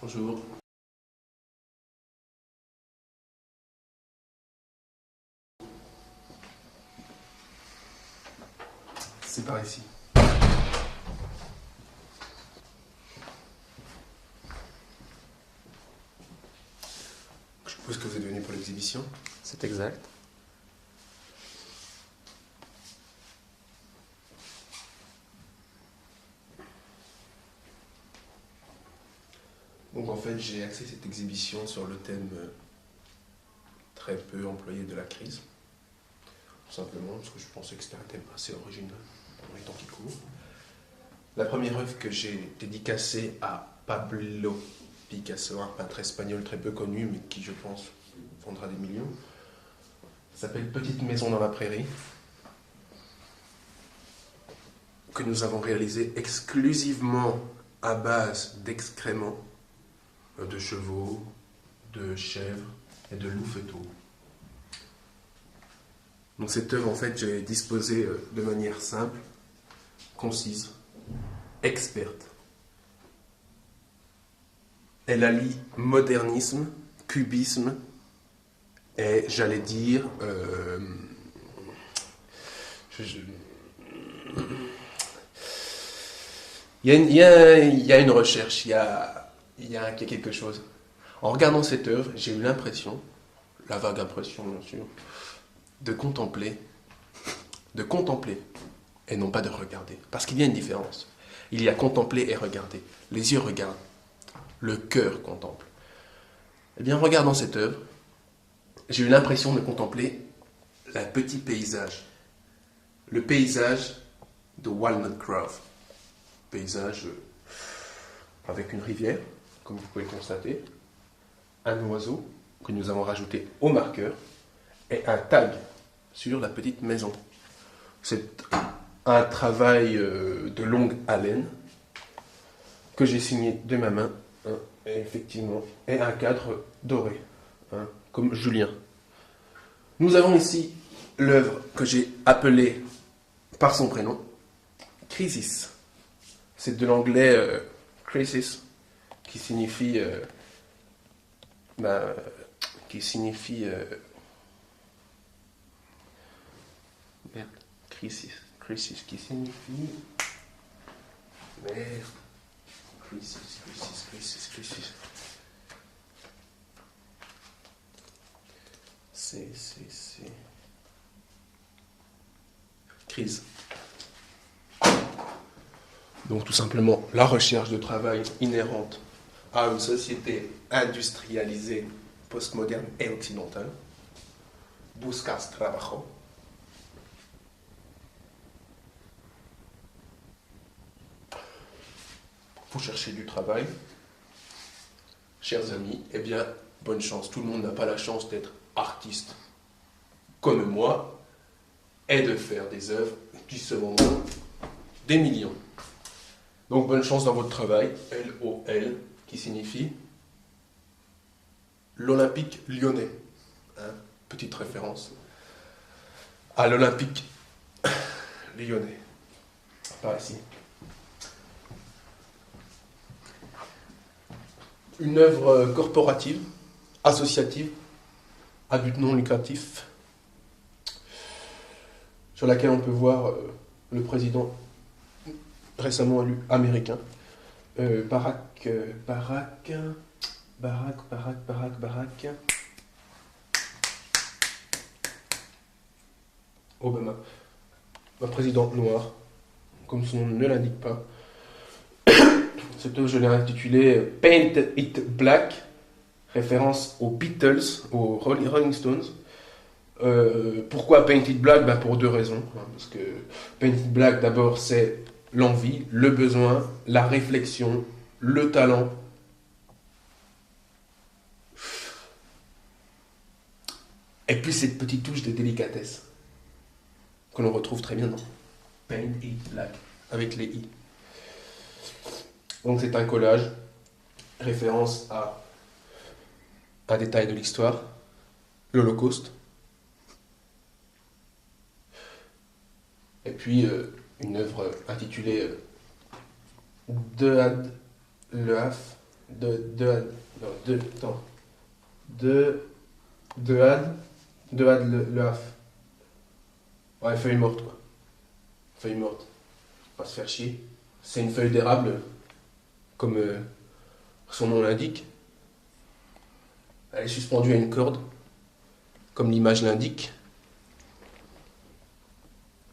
Bonjour. C'est par ici. Je suppose que vous êtes venu pour l'exhibition. C'est exact. Donc en fait, j'ai axé cette exhibition sur le thème très peu employé de la crise. Tout simplement parce que je pensais que c'était un thème assez original dans les temps qui courent. La première œuvre que j'ai dédicacée à Pablo Picasso, un peintre espagnol très peu connu, mais qui, je pense, vendra des millions, s'appelle Petite maison dans la prairie, que nous avons réalisé exclusivement à base d'excréments de chevaux, de chèvres et de louveteaux. Donc cette œuvre, en fait, j'ai disposé de manière simple, concise, experte. Elle allie modernisme, cubisme et, j'allais dire, il y a une recherche, il y a quelque chose. En regardant cette œuvre, j'ai eu l'impression, la vague impression bien sûr, de contempler, et non pas de regarder. Parce qu'il y a une différence. Il y a contempler et regarder. Les yeux regardent, le cœur contemple. Eh bien, en regardant cette œuvre, j'ai eu l'impression de contempler un petit paysage. Le paysage de Walnut Grove. Paysage avec une rivière, comme vous pouvez le constater, un oiseau que nous avons rajouté au marqueur et un tag sur la petite maison. C'est un travail de longue haleine que j'ai signé de ma main, hein, et effectivement, et un cadre doré, hein, comme Julien. Nous avons ici l'œuvre que j'ai appelée par son prénom, Crisis. C'est de l'anglais crisis, qui signifie merde, crisis qui signifie merde, crisis. C'est crise. Donc tout simplement la recherche de travail inhérente à une société industrialisée, postmoderne et occidentale. Buscas trabajo. Vous cherchez du travail. Chers amis, eh bien, bonne chance. Tout le monde n'a pas la chance d'être artiste comme moi et de faire des œuvres qui se vendront des millions. Donc bonne chance dans votre travail, LOL, qui signifie l'Olympique lyonnais. Hein, petite référence à l'Olympique lyonnais. Par ici. Une œuvre corporative, associative, à but non lucratif, sur laquelle on peut voir le président récemment élu américain, Barack Obama, un président noir, comme son nom ne l'indique pas. Cette œuvre, je l'ai intitulée Paint It Black, référence aux Beatles, aux Rolling Stones. Pourquoi Paint It Black? Pour deux raisons. Parce que Paint It Black, d'abord, c'est l'envie, le besoin, la réflexion, le talent. Et puis cette petite touche de délicatesse que l'on retrouve très bien dans Paint It Black, avec les i. Donc c'est un collage, référence à un détail de l'histoire, l'Holocauste. Et puis une œuvre intitulée Dead Leaf, De had le haf. Ouais, feuille morte, quoi. Feuille morte. Pas se faire chier. C'est une feuille d'érable, comme son nom l'indique. Elle est suspendue à une corde, comme l'image l'indique.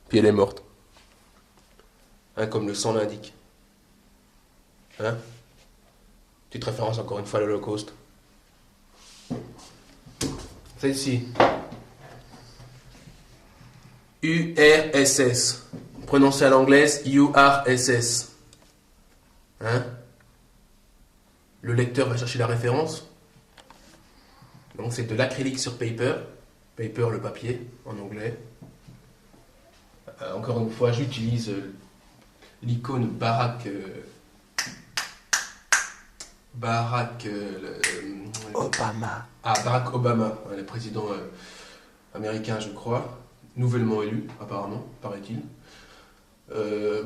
Puis elle est morte. Hein, comme le sang l'indique. Hein? Petite référence encore une fois à l'Holocauste. Celle-ci. URSS. Prononcé à l'anglaise, URSS. Hein? Le lecteur va chercher la référence. Donc c'est de l'acrylique sur paper. Paper, le papier, en anglais. Encore une fois, j'utilise l'icône Obama. Barack Obama, le président américain, je crois, nouvellement élu, apparemment, paraît-il.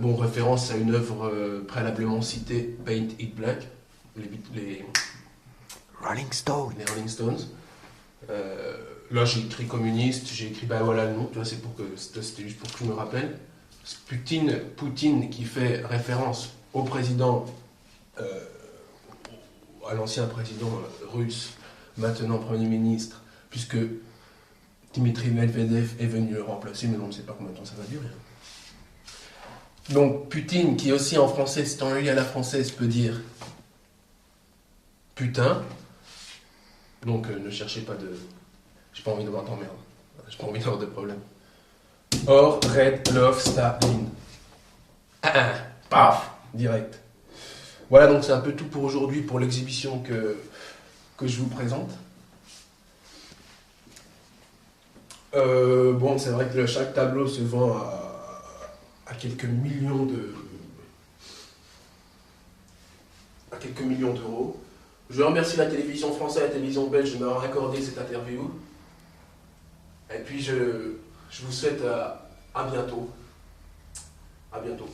Bon, référence à une œuvre préalablement citée, Paint It Black, les Rolling Stone. les Rolling Stones. Là, j'ai écrit communiste, j'ai écrit, bah voilà le nom, tu vois, c'était juste pour que je me rappelle. Poutine qui fait référence au président, à l'ancien président russe, maintenant Premier ministre, puisque Dimitri Medvedev est venu le remplacer, mais on ne sait pas combien de temps ça va durer. Donc Poutine, qui aussi en français, c'est en lié à la française, peut dire putain. Donc ne cherchez pas de... J'ai pas envie d'avoir d'emmerde. J'ai pas envie d'avoir de problème. Or, Red, Love, Staline. Paf, direct. Voilà, donc c'est un peu tout pour aujourd'hui, pour l'exhibition que je vous présente. Bon, c'est vrai que chaque tableau se vend à quelques millions d'euros. Je remercie la télévision française et la télévision belge de m'avoir accordé cette interview. Et puis je vous souhaite à bientôt. À bientôt.